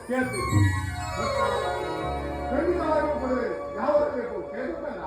ಕೇಳ್ತೀವಿ. ಖಂಡಿತವಾಗಿಯೂ ಕೊಡುವೆ. ಯಾವಾಗ ಬೇಕು ಕೇಳಬೇಕಲ್ಲ.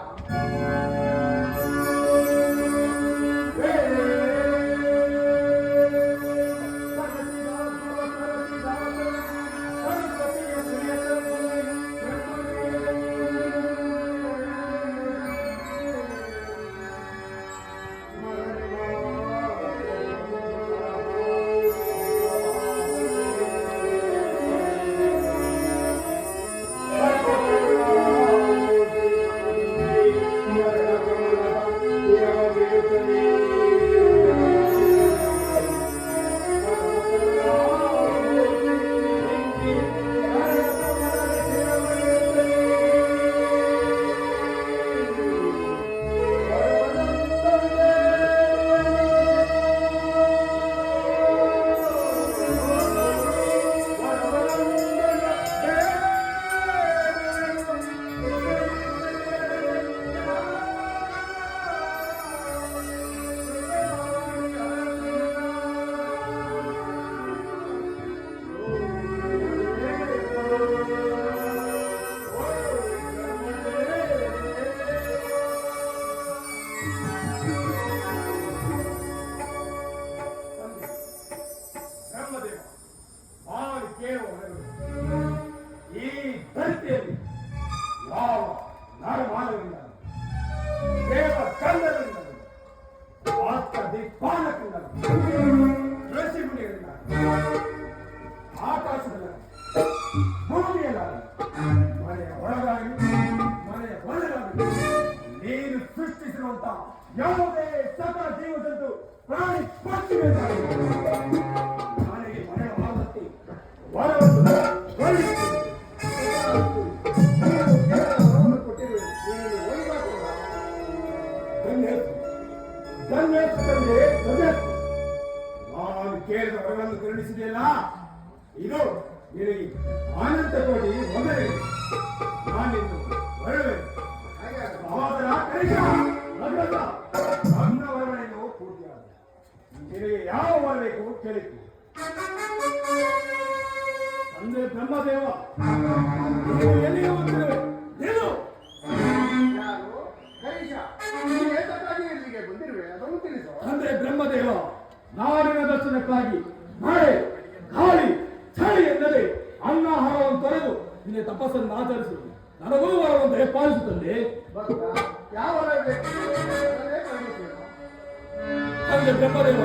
ಈ ಧರತಿಯಲ್ಲಿ ಯಾವ ನರಮಾನವಿಲ್ಲ, ದೇವ ಚಂದ್ರನಿಂದ, ಆತ್ಮ ದಿಕ್ಪಾಲಕಿಂದ, ಋಷಿಮುನಿಗಳಿಂದ, ಆಕಾಶದ ಭೂಮಿಯಲ್ಲ, ಮನೆಯ ಒಳಗಾಗಿ ಮನೆಯ ಹೊರಗಾಗಿ ನೀನು ಸೃಷ್ಟಿಸಿರುವಂತ ಯಾವುದೇ ಸಕಲ ಜೀವಜಂತು ಪ್ರಾಣಿ ಪಕ್ಷಿಗಳಿಗಾಗಿ ನನಗೆ ಮನೆಯ ಮಾದತ್ತಿ ವರವನ್ನು ನಾನು ಕೇಳಿದ ವರವನ್ನು ಕರುಣಿಸಿದೆಯಲ್ಲ, ಇದು ನಿನಗೆ ಆನಂದ ಕೋಟಿ ಮೊದಲೇ ನಾನಿನ್ನು ಬರುವೆ. ನನ್ನ ವರವಣೆಯನ್ನು ಪೂರ್ತಿಯಾದ ನಿನಗೆ ಯಾವ ವರ ಬೇಕು ಕೇಳಿತು. ತಂದೆ ಬ್ರಹ್ಮದೇವ, ನೀವು ಎಲ್ಲಿಗೆ ಹೋಗ್ತಿರುವೆ? ಏನು ತಂದೆ ಬ್ರಹ್ಮದೇವ, ನಾಡಿನ ದರ್ಶನಕ್ಕಾಗಿ ಮಳೆ ಗಾಳಿ ಚಳಿ ಎಂದರೆ ಅನ್ನಾಹಾರವನ್ನು ತೊರೆದು ನಿನ್ನೆ ತಪಸ್ಸನ್ನು ಆಚರಿಸುವುದು ನನಗೂ ವರವನ್ನು ಪಾಲಿಸುತ್ತದೆ. ತಂದೆ ಬ್ರಹ್ಮದೇವ,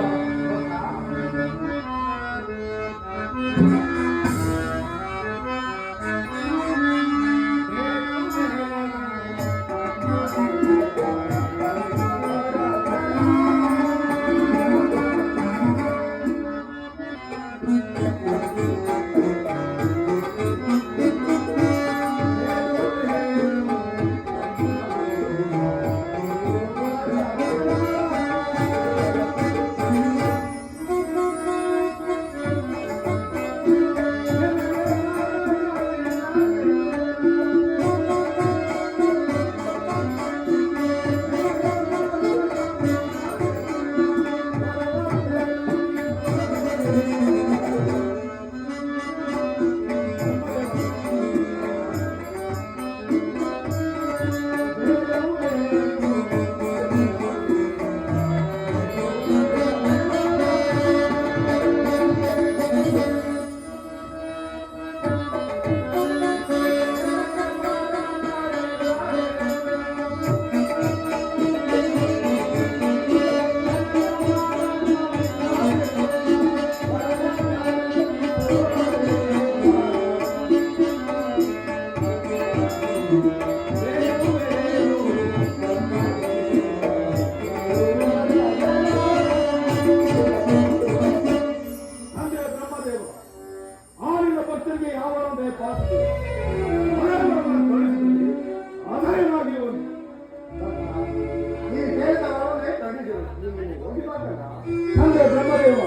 ತಂದೆ ಬ್ರಹ್ಮದೇವ,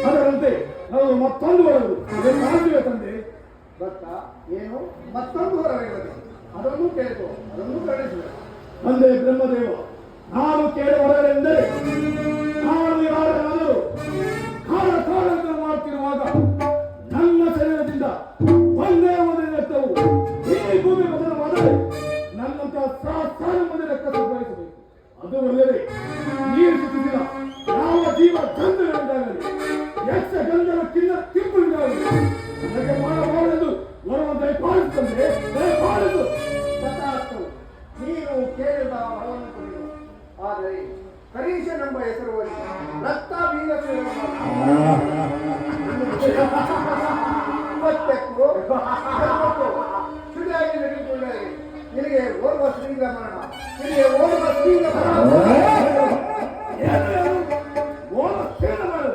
ಅದರಂತೆ ನಾವು ಮತ್ತೊಂದು ವರವು ಮಾಡ್ತೀವಿ ತಂದೆ. ಭಕ್ತ, ಏನು ಮತ್ತೊಂದು ವರವಿರಲಿ, ಅದನ್ನು ಕೇಳ್ಕೋ, ಅದನ್ನು ಕಳಿಸುವೆ. ತಂದೆ ಬ್ರಹ್ಮದೇವ, ನಾನು ಕೇಳುವ ವರವೆಂದರೆ ನಾನು ಯಾರಾದರೂ ಕಾಲ ಕಾಲ ಮಾಡ್ತಿರುವಾಗ ನನ್ನ ಶರೀರದಿಂದ ಹೆಸರು ಹೋಗಿ ರಕ್ತ ಬೀರ ಸುಡಿಯಾಗಿ ನಡೆದುಕೊಂಡರೆ ನಿನಗೆ ಓರ್ವ ಸ್ತ್ರೀಗ ಮರಣ, ನಿನಗೆ ಓರ್ವ ಸ್ತ್ರೀಗ ಮರಣ. ಏನು? ಓ, ಸೇನ ಮಾಡು.